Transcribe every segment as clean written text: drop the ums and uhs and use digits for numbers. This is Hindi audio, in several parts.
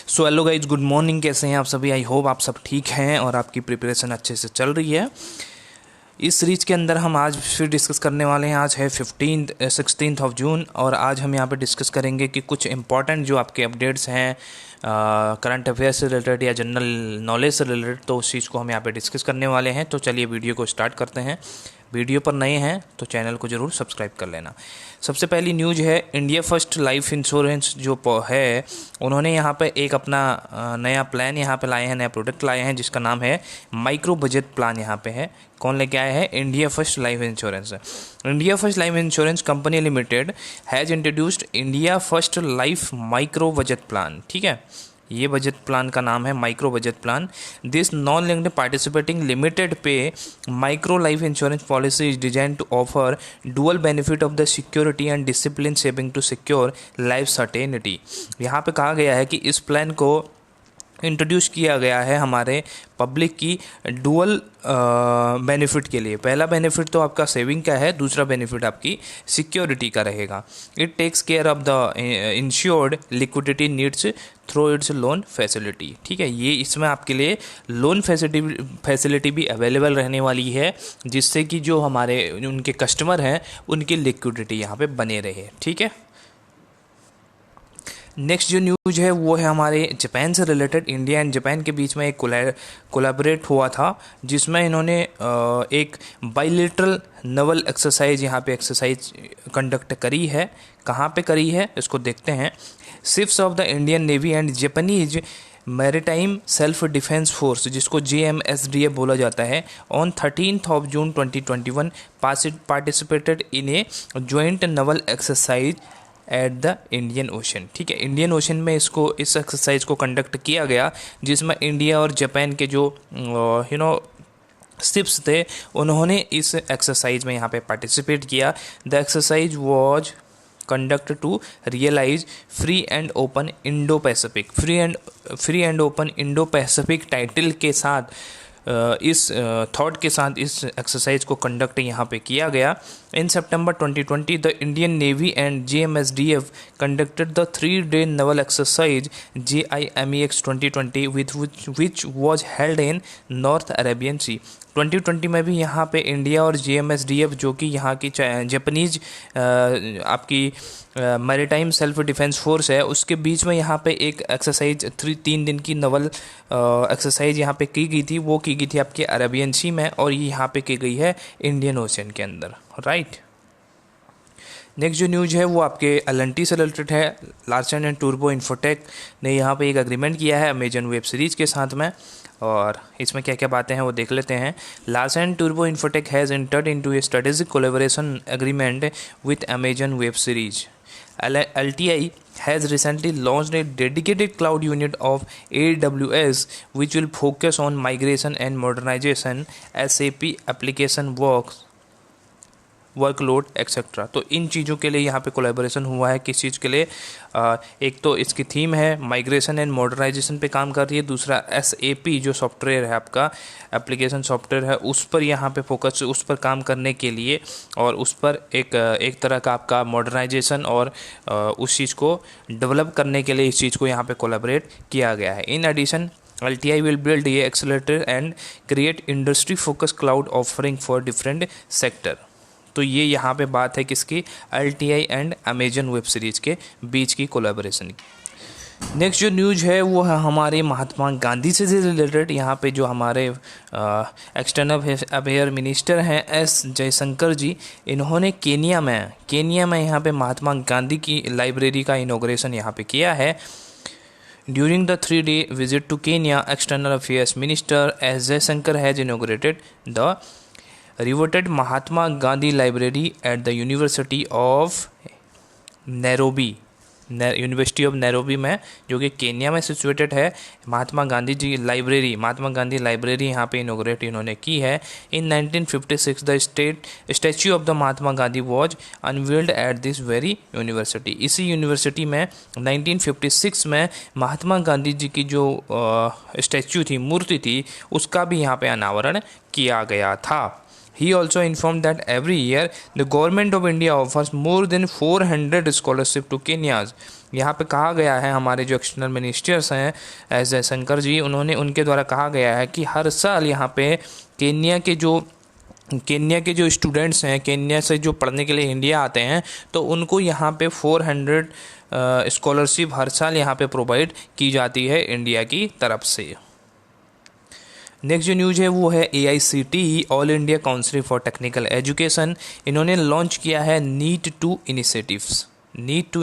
So hello guys, good morning. कैसे हैं आप सभी? आई होप आप सब ठीक हैं और आपकी प्रिपरेशन अच्छे से चल रही है। इस सीरीज के अंदर हम आज फिर डिस्कस करने वाले हैं। आज है 16th ऑफ जून और आज हम यहाँ पे डिस्कस करेंगे कि कुछ इंपॉर्टेंट जो आपके अपडेट्स हैं करंट अफेयर से रिलेटेड या जनरल नॉलेज से रिलेटेड, तो उस चीज़ को हम यहाँ पे डिस्कस करने वाले हैं। तो चलिए वीडियो को स्टार्ट करते हैं। वीडियो पर नए हैं तो चैनल को ज़रूर सब्सक्राइब कर लेना। सबसे पहली न्यूज़ है इंडिया फर्स्ट लाइफ इंश्योरेंस जो है, उन्होंने यहाँ पे एक अपना नया प्लान यहाँ पे लाए हैं, नया प्रोडक्ट लाए हैं जिसका नाम है माइक्रो बजट प्लान। यहाँ पे है, कौन लेके आया है? India First Life Insurance. India First Life Insurance company limited has introduced India First Life micro budget plan. ठीक है, ये बजट प्लान का नाम है micro budget plan. This non linked participating limited pay micro life insurance policy is design to offer dual benefit of the security and discipline saving to secure life certainty. यहाँ पे कहा गया है कि इस प्लान को इंट्रोड्यूस किया गया है हमारे पब्लिक की डुअल बेनिफिट के लिए। पहला बेनिफिट तो आपका सेविंग का है, दूसरा बेनिफिट आपकी सिक्योरिटी का रहेगा। It takes care of the insured liquidity needs through its loan facility. ठीक है, ये इसमें आपके लिए लोन फैसिलिटी भी अवेलेबल रहने वाली है, जिससे कि जो हमारे उनके कस्टमर हैं उनकी लिक्विडिटी यहाँ पे बने रहे। ठीक है, नेक्स्ट जो न्यूज़ है वो है हमारे जापान से रिलेटेड। इंडिया एंड जापान के बीच में एक कोलैबोरेट हुआ था, जिसमें इन्होंने एक बाइलेटरल नवल एक्सरसाइज यहाँ पे एक्सरसाइज कंडक्ट करी है। कहाँ पे करी है इसको देखते हैं। Ships of the Indian navy and Japanese maritime self defence force, जिसको JMSDF बोला जाता है, on 13th of June 2021 participated in A joint Naval exercise at the Indian ocean. ठीक है, इंडियन ओशन में इस एक्सरसाइज को कंडक्ट किया गया, जिसमें इंडिया और जापान के जो शिप्स थे उन्होंने इस एक्सरसाइज में यहाँ पे पार्टिसिपेट किया। The exercise was conduct to realise free and open Indo Pacific. Free and open Indo Pacific title के साथ इस थॉट के साथ इस एक्सरसाइज को कंडक्ट यहाँ पे किया गया। इन सितंबर 2020 the Indian navy and JMSDF conducted the 3-day naval exercise JIMEX 2020 which was held in North Arabian Sea। 2020 में भी यहाँ पे इंडिया और JMSDF जो कि यहाँ की जापानीज आपकी मैरीटाइम सेल्फ डिफेंस फोर्स है, उसके बीच में यहाँ पे एक एक्सरसाइज 3 दिन की नवल एक्सरसाइज यहाँ पे की गई थी। वो की गई थी आपके अरेबियन सी में और ये यहाँ पे की गई है इंडियन ओशन के अंदर। राइट, नेक्स्ट जो न्यूज़ है वो आपके L&T से रिलेटेड है। लार्सन एंड टूर्बो इन्फोटेक ने यहाँ पे एक एग्रीमेंट किया है अमेजन वेब सीरीज़ के साथ में, और इसमें क्या क्या बातें हैं वो देख लेते हैं। लार्सन एंड टूर्बो Infotech has entered into a strategic collaboration agreement with Amazon web series. LTI has recently launched a dedicated cloud unit of AWS which will focus on migration and modernization, SAP application workload etcetera. तो इन चीज़ों के लिए यहाँ पे कोलैबोरेशन हुआ है। किस चीज़ के लिए? एक तो इसकी थीम है माइग्रेशन एंड मॉडर्नाइजेशन पे काम कर रही है, दूसरा SAP जो सॉफ्टवेयर है आपका एप्लीकेशन सॉफ्टवेयर है उस पर यहाँ पे फोकस, उस पर काम करने के लिए, और उस पर एक तरह का आपका मॉडर्नाइजेशन और उस चीज़ को डेवलप करने के लिए इस चीज़ को यहाँ पे कोलैबोरेट किया गया है। In addition LTI will build a accelerator and create industry focused cloud offering for different sector। तो ये यहाँ पे बात है किसकी? LTI and Amazon web series के बीच की कोलैबोरेशन की। नेक्स्ट जो न्यूज़ है वो है हमारे महात्मा गांधी से रिलेटेड। यहाँ पे जो हमारे एक्सटर्नल अफेयर मिनिस्टर हैं S जयशंकर जी, इन्होंने केनिया में यहाँ पे महात्मा गांधी की लाइब्रेरी का इनॉग्रेशन यहाँ पे किया है। During the 3-day visit to Kenya, External Affairs Minister S Jaishankar has inaugurated the reverted Mahatma Gandhi Library at the University of Nairobi। University of Nairobi में, जो कि केन्या में सिचुएटेड है, महात्मा गांधी लाइब्रेरी यहाँ पे इनोग्रेट इन्होंने की है। इन 1956 the statue of the Mahatma Gandhi was unveiled at this very university. इसी यूनिवर्सिटी में 1956 में महात्मा गांधी जी की जो स्टैच्यू थी, मूर्ति थी, उसका भी यहाँ पे अनावरण किया गया था। He also informed that every year the government of India offers more than 400 scholarships to Kenyans यहाँ पे कहा गया है, हमारे जो एक्सटर्नल मिनिस्टर्स हैं एस जयशंकर जी, उनके द्वारा कहा गया है कि हर साल यहाँ पे केन्या के जो स्टूडेंट्स हैं, केन्या से जो पढ़ने के लिए इंडिया आते हैं, तो उनको यहाँ पे 400 स्कॉलरशिप हर साल यहाँ पे प्रोवाइड की जाती है इंडिया की तरफ से। नेक्स्ट जो न्यूज़ है वो है AICTE, all India council for technical education. इन्होंने लॉन्च किया है नीट 2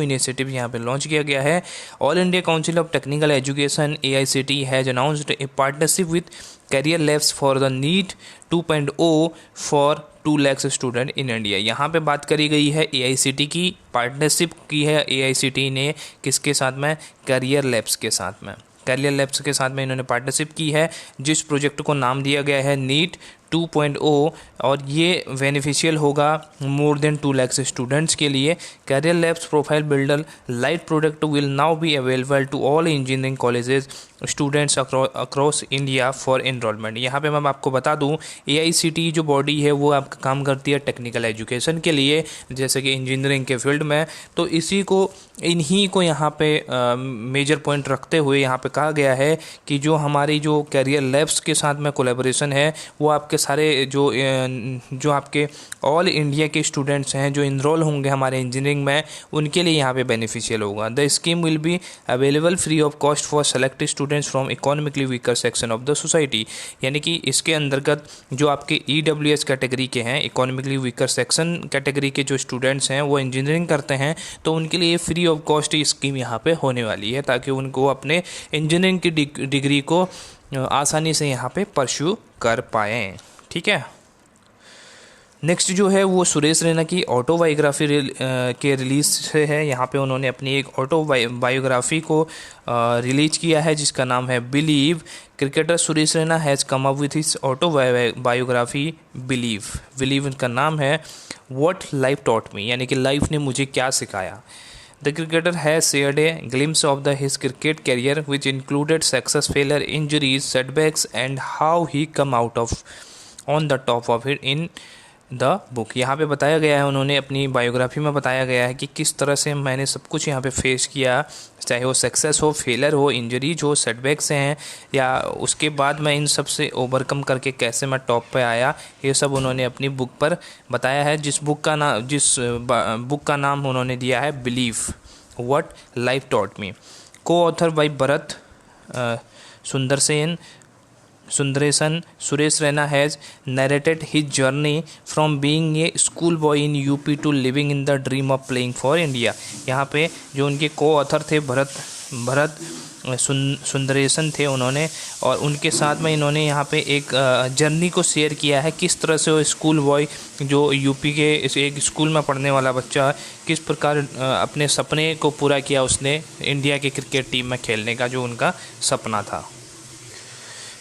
इनिशिएटिव यहाँ पे लॉन्च किया गया है। All India council of technical education AICTE has announced a partnership with Career Labs for the NEAT 2.0 for 2 lakh student in India. यहाँ पे बात करी गई है AICTE की, पार्टनरशिप की है AICTE ने किसके साथ में, करियर लैब्स के साथ में इन्होंने पार्टनरशिप की है, जिस प्रोजेक्ट को नाम दिया गया है नीट 2.0, और ये बेनिफिशियल होगा मोर देन 2 लाख स्टूडेंट्स के लिए। Career Labs profile builder lite product will now be available to all engineering colleges students across India for enrolment. यहाँ पे मैं आपको बता दूँ, AICTE जो बॉडी है वो आपका काम करती है टेक्निकल एजुकेशन के लिए, जैसे कि इंजीनियरिंग के फील्ड में। तो इन्हीं को यहाँ पे मेजर पॉइंट रखते हुए यहाँ पे कहा गया है कि जो हमारी जो करियर लैब्स के साथ में कोलैबोरेशन है, वो आपके सारे जो आपके ऑल इंडिया के स्टूडेंट्स हैं जो इनरोल होंगे हमारे इंजीनियरिंग में, उनके लिए यहाँ पे बेनिफिशियल होगा। The scheme will be available free of cost for select students from economically weaker section of the society. यानी कि इसके अंतर्गत जो आपके EWS कैटेगरी के हैं, इकोनॉमिकली वीकर सेक्शन कैटेगरी के जो स्टूडेंट्स हैं वो इंजीनियरिंग करते हैं, तो उनके लिए फ्री ऑफ कॉस्ट स्कीम यहाँ पे होने वाली है, ताकि उनको अपने इंजीनियरिंग की डिग्री को आसानी से यहाँ पे परस्यू कर पाएँ। ठीक है। नेक्स्ट जो है वो सुरेश रैना की ऑटोबायोग्राफी के रिलीज से है। यहाँ पे उन्होंने अपनी एक ऑटोबायोग्राफी को रिलीज किया है जिसका नाम है believe. Cricketer Suresh Raina has come up with his autobiography believe इनका नाम है। व्हाट लाइफ टॉट मी, यानी कि लाइफ ने मुझे क्या सिखाया। The cricketer has shared a glimpse of his cricket career, which included success, failure, injuries, setbacks, and how he come out on the top of it in the book। यहाँ पे बताया गया है, उन्होंने अपनी बायोग्राफी में बताया गया है कि किस तरह से मैंने सब कुछ यहाँ पे फेस किया, चाहे वो सक्सेस हो, फेलर हो, इंजरीज हो, सेटबैक्स हैं, या उसके बाद मैं इन सब से ओवरकम करके कैसे मैं टॉप पे आया, ये सब उन्होंने अपनी बुक पर बताया है। जिस बुक का नाम उन्होंने दिया है believe, what life taught me. Coauthor by Bharat Sundaresan, Suresh Raina has narrated his journey from being a school boy in UP to living in the dream of playing for India. यहाँ पे जो उनके को ऑथर थे भरत सुंदरेशन थे उन्होंने, और उनके साथ में इन्होंने यहाँ पे एक जर्नी को शेयर किया है, किस तरह से वो स्कूल बॉय जो यूपी के एक स्कूल में पढ़ने वाला बच्चा किस प्रकार अपने सपने को पूरा किया उसने, इंडिया की क्रिकेट टीम में खेलने का जो उनका सपना था।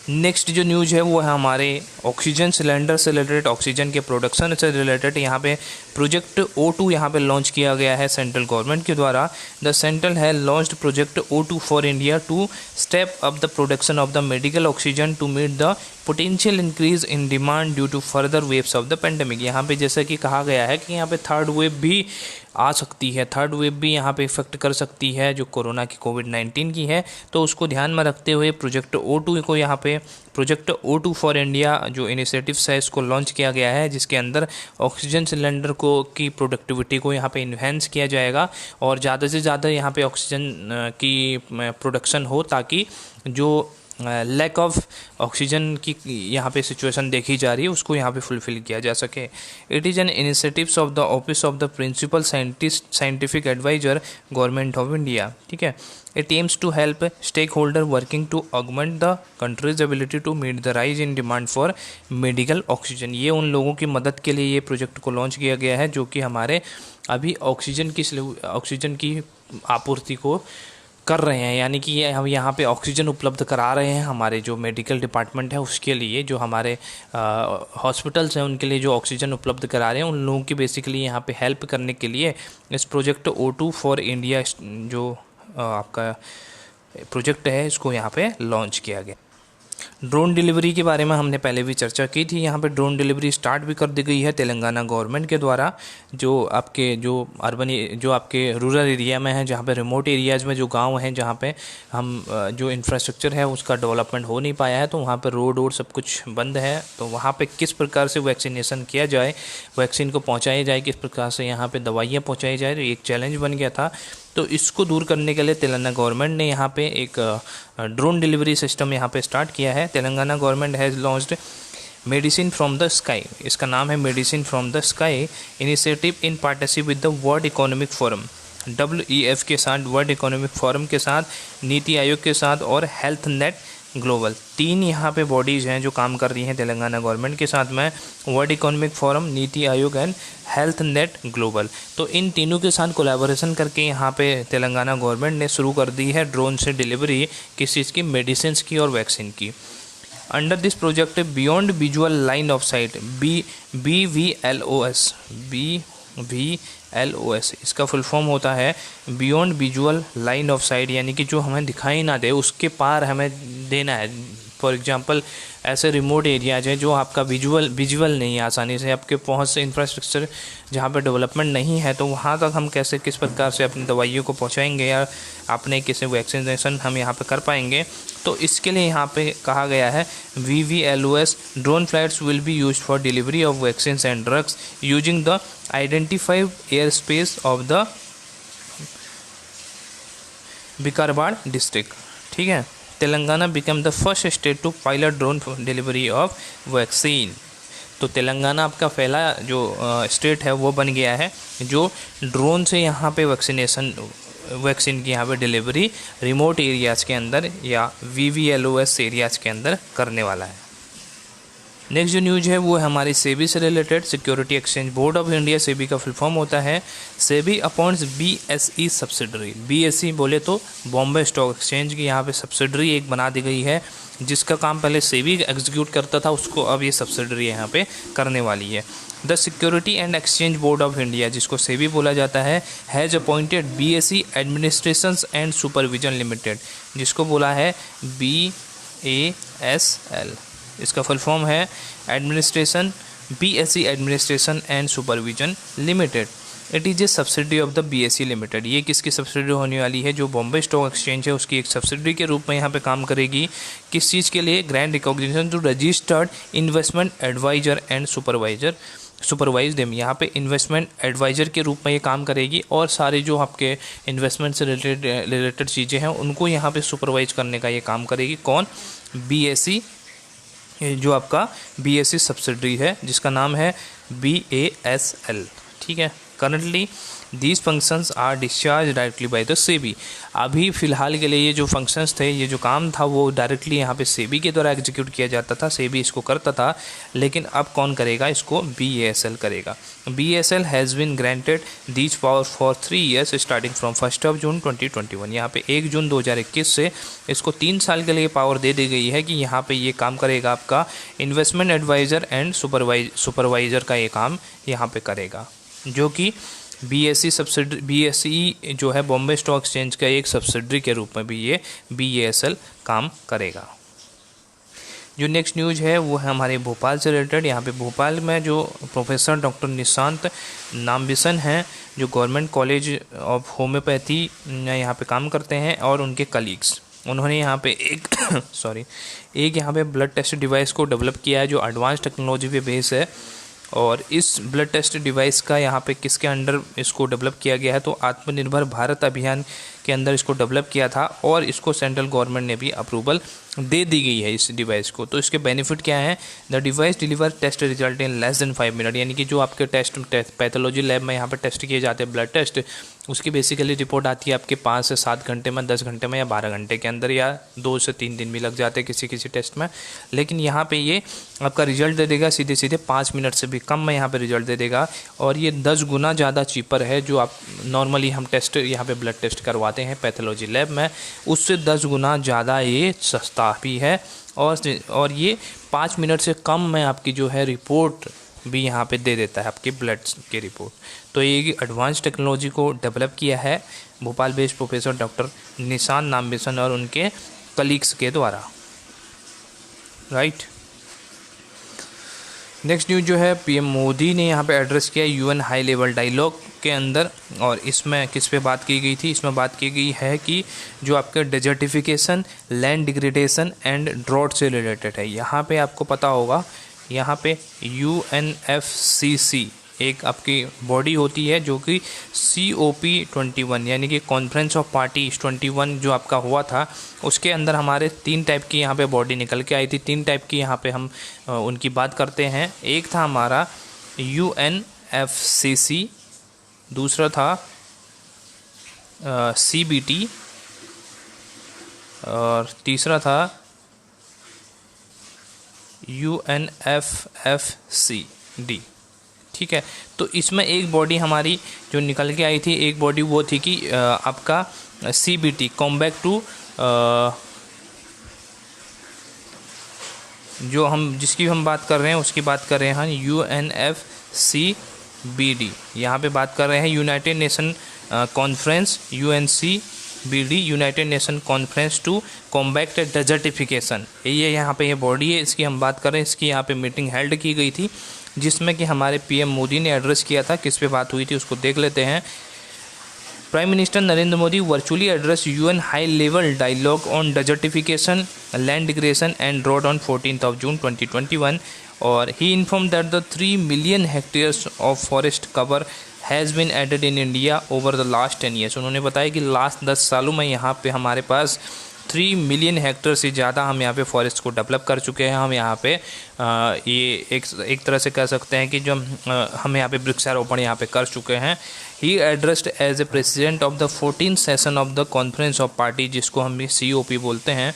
नेक्स्ट जो न्यूज़ है वो है हमारे ऑक्सीजन सिलेंडर से रिलेटेड, ऑक्सीजन के प्रोडक्शन से रिलेटेड। यहाँ पे प्रोजेक्ट O2 यहाँ पे लॉन्च किया गया है सेंट्रल गवर्नमेंट के द्वारा। The central has launched project O2 for India to step up the production of the medical oxygen to meet the potential increase in demand due to further waves of the pandemic. यहाँ पे जैसा कि कहा गया है कि यहाँ पे थर्ड वेव भी आ सकती है, थर्ड वेव भी यहाँ पे इफेक्ट कर सकती है जो कोरोना की कोविड-19 की है, तो उसको ध्यान में रखते हुए प्रोजेक्ट O2 को यहाँ पे प्रोजेक्ट O2 फॉर इंडिया जो इनिशिएटिव्स है इसको लॉन्च किया गया है, जिसके अंदर ऑक्सीजन सिलेंडर की प्रोडक्टिविटी को यहाँ पे इन्हेंस किया जाएगा और ज़्यादा से ज़्यादा यहाँ पे ऑक्सीजन की प्रोडक्शन हो, ताकि जो लैक ऑफ ऑक्सीजन की यहाँ पे सिचुएशन देखी जा रही है उसको यहाँ पे फुलफिल किया जा सके। It is an initiatives of the office of the principal scientific adviser government of India. ठीक है। It aims to help stake holder working to augment the country's ability to meet the rise in demand for medical oxygen. ये उन लोगों की मदद के लिए ये प्रोजेक्ट को लॉन्च किया गया है जो कि हमारे अभी ऑक्सीजन की आपूर्ति को कर रहे हैं, यानी कि हम यहाँ पे ऑक्सीजन उपलब्ध करा रहे हैं हमारे जो मेडिकल डिपार्टमेंट है उसके लिए, जो हमारे हॉस्पिटल्स हैं उनके लिए जो ऑक्सीजन उपलब्ध करा रहे हैं उन लोगों की बेसिकली यहाँ पे हेल्प करने के लिए इस प्रोजेक्ट O2 फॉर इंडिया जो आपका प्रोजेक्ट है इसको यहाँ पे लॉन्च किया गया। ड्रोन डिलीवरी के बारे में हमने पहले भी चर्चा की थी। यहाँ पे ड्रोन डिलीवरी स्टार्ट भी कर दी गई है तेलंगाना गवर्नमेंट के द्वारा। जो आपके रूरल एरिया में है, जहाँ पे रिमोट एरियाज़ में जो गांव हैं, जहाँ पे हम जो इंफ्रास्ट्रक्चर है उसका डेवलपमेंट हो नहीं पाया है, तो वहाँ पे रोड वोड सब कुछ बंद है, तो वहाँ पे किस प्रकार से वैक्सीनेशन किया जाए, वैक्सीन को पहुँचाया जाए, किस प्रकार से यहाँ पर दवाइयाँ पहुँचाई जाए, तो एक चैलेंज बन गया था। तो इसको दूर करने के लिए तेलंगाना गवर्नमेंट ने यहाँ पे एक ड्रोन डिलीवरी सिस्टम यहाँ पे स्टार्ट किया है। Telangana government has launched medicine from the sky, इसका नाम है medicine from the sky initiative in partnership with the world economic forum, WEF के साथ, वर्ल्ड इकोनॉमिक फोरम के साथ, नीति आयोग के साथ और हेल्थ नेट ग्लोबल। 3 यहाँ पे बॉडीज़ हैं जो काम कर रही हैं तेलंगाना गवर्नमेंट के साथ में, world economic forum, NITI Aayog and health net global. तो इन तीनों के साथ कोलैबोरेशन करके यहाँ पे तेलंगाना गवर्नमेंट ने शुरू कर दी है ड्रोन से डिलीवरी किस चीज़ की, मेडिसिन की और वैक्सीन की। Under this project beyond visual line of site, BVLOS, इसका फुल फॉर्म होता है beyond visual line of site, यानी कि जो हमें दिखाई ना दे उसके पार हमें देना है। फॉर एग्जांपल ऐसे रिमोट एरियाज हैं जो आपका विजुअल नहीं है, आसानी से आपके पहुंच से इंफ्रास्ट्रक्चर जहां पर डेवलपमेंट नहीं है, तो वहां तक हम कैसे किस प्रकार से अपनी दवाइयों को पहुंचाएंगे या अपने किसी वैक्सीनेशन हम यहां पे कर पाएंगे। तो इसके लिए यहाँ पे कहा गया है VVLOS drone flights will be used for delivery of vaccine and drugs using the identified air space of the Vikarabad district. ठीक है, Telangana become the first state to pilot drone delivery of vaccine. तो तेलंगाना आपका पहला जो स्टेट है वो बन गया है जो ड्रोन से यहाँ पे वैक्सीन की यहाँ पे डिलीवरी रिमोट एरियाज़ के अंदर या VVLOS एरियाज़ के अंदर करने वाला है। नेक्स्ट जो न्यूज़ है वो है हमारी सेबी से related. Security exchange board of India, SEBI का फुल फॉर्म होता है SEBI appoints BSE subsidiary. BSE बोले तो बॉम्बे स्टॉक एक्सचेंज की यहाँ पे सब्सिडरी एक बना दी गई है, जिसका काम पहले सेबी एग्जीक्यूट करता था, उसको अब ये सब्सिडरी यहाँ पे करने वाली है। The security and exchange board of India, जिसको सेबी बोला जाता है, has appointed BSE administration and supervision limited, जिसको बोला है BASL। इसका फुल फॉर्म है administration, BSE administration and supervision limited. It is a subsidy of the BSE limited. ये किसकी सब्सिडी होने वाली है, जो बॉम्बे स्टॉक एक्सचेंज है उसकी एक सब्सिडी के रूप में यहाँ पे काम करेगी। किस चीज़ के लिए, grand recognition to registered investment adviser and supervise them. यहाँ पे इन्वेस्टमेंट एडवाइज़र के रूप में ये काम करेगी और सारे जो आपके इन्वेस्टमेंट से रिलेटेड चीज़ें हैं उनको यहाँ पे सुपरवाइज करने का ये काम करेगी। कौन, BSE, जो आपका BSE सब्सिडरी है जिसका नाम है BASL। ठीक है, currently these functions are discharge directly by the SEBI. अभी फ़िलहाल के लिए ये जो फंक्शंस थे, ये जो काम था वो डायरेक्टली यहाँ पे सेबी के द्वारा एग्जीक्यूट किया जाता था, सेबी इसको करता था, लेकिन अब कौन करेगा इसको, BASL करेगा। BASL has been granted these power for 3 years starting from 1 June 2021। यहाँ पे 1 जून 2021 से इसको 3 साल के लिए पावर दे दी गई है कि यहाँ पे ये काम करेगा, आपका इन्वेस्टमेंट एडवाइज़र एंड सुपरवाइज़र का ये काम यहाँ पे करेगा, जो कि BSE सब्सिडरी, BSE जो है बॉम्बे स्टॉक एक्सचेंज का एक सब्सिडरी के रूप में भी ये BASL काम करेगा। जो नेक्स्ट न्यूज़ है वो है हमारे भोपाल से रिलेटेड। यहाँ पे भोपाल में जो प्रोफेसर डॉक्टर निशांत नामबिसन हैं, जो गवर्नमेंट कॉलेज ऑफ होम्योपैथी यहाँ पे काम करते हैं, और उनके कलीग्स, उन्होंने यहाँ पे एक यहाँ पे ब्लड टेस्ट डिवाइस को डेवलप किया है जो एडवांस टेक्नोलॉजी पे बेस है। और इस ब्लड टेस्ट डिवाइस का यहाँ पे किसके अंडर इसको डेवलप किया गया है, तो आत्मनिर्भर भारत अभियान के अंदर इसको डेवलप किया था, और इसको सेंट्रल गवर्नमेंट ने भी अप्रूवल दे दी गई है इस डिवाइस को। तो इसके बेनिफिट क्या हैं, the device deliver test result in less than 5 minute, यानी कि जो आपके टेस्ट पैथोलॉजी लैब में यहाँ पे टेस्ट किए जाते हैं ब्लड टेस्ट, उसकी बेसिकली रिपोर्ट आती है आपके 5 से 7 घंटे में, 10 घंटे में या 12 घंटे के अंदर, या 2 से 3 दिन भी लग जाते हैं किसी टेस्ट में। लेकिन यहाँ पे ये आपका रिजल्ट दे देगा सीधे 5 मिनट से भी कम में यहाँ पे रिजल्ट दे देगा, और ये 10 गुना ज़्यादा चीपर है जो आप नॉर्मली हम टेस्ट यहाँ पे ब्लड टेस्ट करवाते हैं पैथोलॉजी लैब में, उससे 10 गुना ज़्यादा ये सस्ता भी है, और ये 5 मिनट से कम में आपकी जो है रिपोर्ट भी यहाँ पे दे देता है, आपकी ब्लड की रिपोर्ट। तो ये एडवांस टेक्नोलॉजी को डेवलप किया है Bhopal based professor doctor Nishant Nambisan और उनके कलीग्स के द्वारा। राइट। नेक्स्ट न्यूज़ जो है पीएम मोदी ने यहाँ पे एड्रेस किया यूएन हाई लेवल डायलॉग के अंदर, और इसमें किस पे बात की गई थी? इसमें बात की गई है कि जो आपके desertification, land degradation and drought से रिलेटेड है। यहाँ पे आपको पता होगा, यहाँ पे UNFCC एक आपकी बॉडी होती है जो कि COP21 यानी कि कॉन्फ्रेंस ऑफ पार्टीज 21 जो आपका हुआ था, उसके अंदर हमारे 3 टाइप की यहाँ पे बॉडी निकल के आई थी। 3 टाइप की यहाँ पे हम उनकी बात करते हैं। एक था हमारा UNFCC, दूसरा था CBT, और तीसरा था UNFFCD। ठीक है, तो इसमें एक बॉडी हमारी जो निकल के आई थी, एक बॉडी वो थी कि आपका CBT, कॉम्बैक टू, जो हम जिसकी हम बात कर रहे हैं उसकी बात कर रहे हैं UNFCBD। यहाँ पे बात कर रहे हैं United Nation conference, UNCBD, United Nation conference to combat desertification. ये यहाँ पे ये बॉडी है, इसकी हम बात कर रहे हैं। इसकी यहाँ पे मीटिंग हेल्ड की गई थी जिसमें कि हमारे पीएम मोदी ने एड्रेस किया था। किस पे बात हुई थी उसको देख लेते हैं। Prime minister Narendra Modi virtually address UN high level dialogue on desertification, land degradation and drought on 14 June 2021, और he inform that the 3 million hectares of forest cover has been added in India over the last 10 years. उन्होंने बताया कि लास्ट 10 सालों में यहाँ पे हमारे पास 3 मिलियन हेक्टेयर से ज़्यादा हम यहाँ पे फॉरेस्ट को डेवलप कर चुके हैं। हम यहाँ पे ये एक तरह से कह सकते हैं कि जो हम यहाँ पे वृक्षारोपण यहाँ पे कर चुके हैं। He addressed as a president of the 14th session of the conference of party, जिसको हम COP बोलते हैं,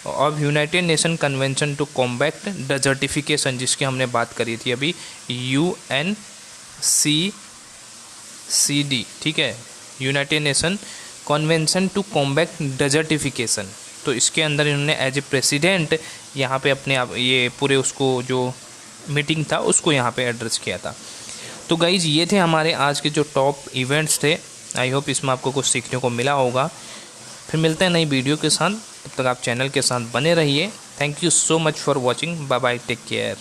of United Nation convention to combat desertification, जिसकी हमने बात करी थी अभी, UNCCD। ठीक है, United Nation convention to combat desertification. तो इसके अंदर इन्होंने एज ए प्रेसिडेंट यहाँ पे अपने आप ये पूरे उसको जो मीटिंग था उसको यहाँ पे एड्रेस किया था। तो गाइज ये थे हमारे आज के जो टॉप इवेंट्स थे। आई होप इसमें आपको कुछ सीखने को मिला होगा। फिर मिलते हैं नई वीडियो के साथ, तब तक आप चैनल के साथ बने रहिए। Thank you so much for watching. Bye bye, take care.